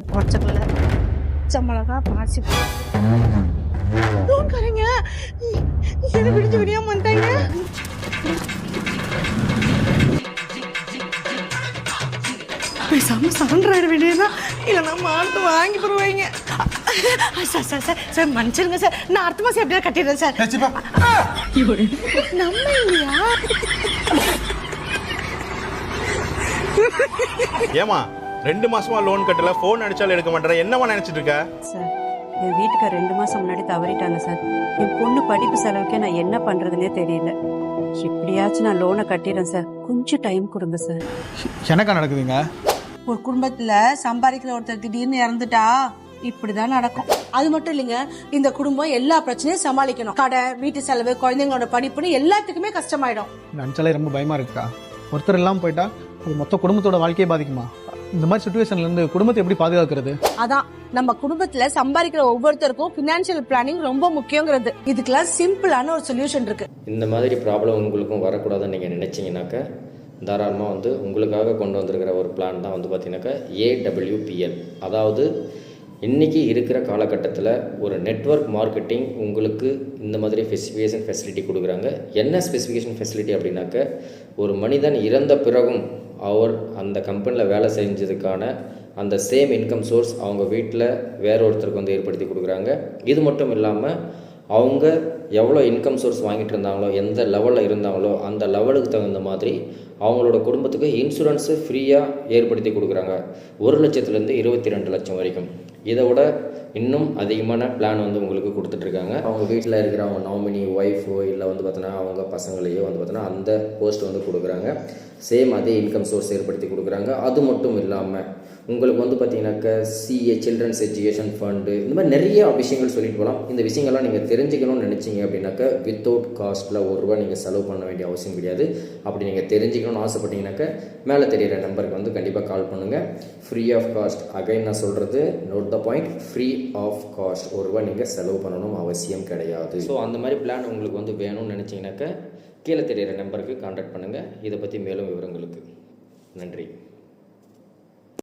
பச்சைக்கடலை, பச்சை மிளகா, பாசி லோன்காரங்க என்ன பிடிச்சு விடியாம வந்துட்டாங்க. பேசாம சரண்டர் ஆயிட வேண்டியதுதான், இல்லைன்னா மாட்டு வாங்கி போடுவாங்க. சார் சார் சார் சார் மன்னிச்சிருங்க சார், நான் அடுத்த மாசம் எப்படியா கட்டிடுறேன் சார். நம்ம இல்லையா? ஏமா 2 மாசமா லோன் கட்டல, போன் அடிச்சாலும் எடுக்க மாட்டேற, என்னமா நினைச்சிட்டு இருக்க? சார் என் வீட்டுக்கு 2 மாசம் முன்னாடி தவறிட்டாங்க சார். என் பொண்ணு படிப்பு செலவுக்கே நான் என்ன பண்றதுன்னே தெரியல. எப்படியாச்சும் நான் லோனை கட்டிடுறேன் சார், கொஞ்சம் டைம் கொடுங்க சார். என்னக்கா நடக்குதுங்க? ஒரு குடும்பத்துல சம்பாதிக்கிற ஒருத்தர் திடீர்னு இறந்துட்டா இப்படிதான் நடக்கும். அது மட்டும் இல்லைங்க, இந்த குடும்பம் எல்லா பிரச்சனையும் சமாளிக்கணும். கடை, வீட்டு செலவு, குழந்தைங்களோட படிப்புன்னு எல்லாத்துக்குமே கஷ்டமாயிடும். நினச்சாலே ரொம்ப பயமா இருக்குக்கா. ஒருத்தர் எல்லாம் போயிட்டா அது மொத்த குடும்பத்தோட வாழ்க்கையை பாதிக்குமா? இந்த மாதிரி சுச்சுவேஷன்ல இருந்து குடும்பத்தை எப்படி பாதுகாக்கிறது? அதான் நம்ம குடும்பத்துல சம்பாதிக்கிற ஒவ்வொருத்தருக்கும் பினான்சியல் பிளானிங் ரொம்ப முக்கியங்கிறது. இதுக்கெல்லாம் சிம்பிளான ஒரு சொல்யூஷன் இருக்கு. இந்த மாதிரி ப்ராப்ளம் உங்களுக்கும் வரக்கூடாதுன்னு நீங்கள் நினச்சிங்கனாக்கா தாராளமாக உங்களுக்காக கொண்டு வந்திருக்கிற ஒரு பிளான் தான் பார்த்தீங்கன்னாக்கா AWPL. அதாவது இன்றைக்கி இருக்கிற காலகட்டத்தில் ஒரு நெட்வொர்க் மார்க்கெட்டிங் உங்களுக்கு இந்த மாதிரி ஸ்பெசிஃபிகேஷன் ஃபெசிலிட்டி கொடுக்குறாங்க. என்ன ஸ்பெசிஃபிகேஷன் ஃபெசிலிட்டி அப்படின்னாக்க, ஒரு மனிதன் இறந்த பிறகும் அவர் அந்த கம்பெனியில் வேலை செஞ்சதுக்கான அந்த சேம் இன்கம் சோர்ஸ் அவங்க வீட்டில் வேற ஒருத்தருக்கு ஏற்படுத்தி கொடுக்குறாங்க. இது மட்டும் இல்லாமல் அவங்க எவ்வளோ இன்கம் சோர்ஸ் வாங்கிட்டு இருந்தாங்களோ, எந்த லெவலில் இருந்தாங்களோ அந்த லெவலுக்கு தகுந்த மாதிரி அவங்களோட குடும்பத்துக்கு இன்சூரன்ஸு ஃப்ரீயாக ஏற்படுத்தி கொடுக்குறாங்க. 1 லட்சத்துலேருந்து 22 லட்சம் வரைக்கும். இதை விட இன்னும் அதிகமான பிளான் உங்களுக்கு கொடுத்துட்ருக்காங்க. அவங்க வீட்டில் இருக்கிற அவங்க நாமினி ஒய்ஃபோ இல்லை பார்த்தோன்னா அவங்க பசங்களையோ பார்த்தோன்னா அந்த போஸ்ட் கொடுக்குறாங்க. சேம் அதே இன்கம் சோர்ஸ் ஏற்படுத்தி கொடுக்குறாங்க. அது மட்டும் இல்லாமல் உங்களுக்கு பார்த்தீங்கன்னாக்கா CA சில்ட்ரன்ஸ் எஜுகேஷன் ஃபண்டு, இந்த மாதிரி நிறைய விஷயங்கள் சொல்லிட்டு போகலாம். இந்த விஷயங்கள்லாம் நீங்கள் தெரிஞ்சுக்கணும்னு நினச்சிங்க அப்படின்னாக்கா வித்தவுட் காஸ்ட்டில் ₹1 நீங்கள் செலவு பண்ண வேண்டிய அவசியம் கிடையாது. அப்படி நீங்கள் தெரிஞ்சுக்கணும்னு ஆசைப்பட்டீங்கன்னாக்கா மேலே தெரிகிற நம்பருக்கு கண்டிப்பாக கால் பண்ணுங்கள். Free of cost. அகைன் நான் சொல்கிறது, note the point, free of cost. ₹1 நீங்கள் செலவு பண்ணணும் அவசியம் கிடையாது. ஸோ அந்த மாதிரி பிளான் உங்களுக்கு வேணும்னு நினச்சிங்கனாக்கா கீழே தெரிகிற நம்பருக்கு கான்டாக்ட் பண்ணுங்கள். இதை பற்றி மேலும் விவரங்களுக்கு. நன்றி.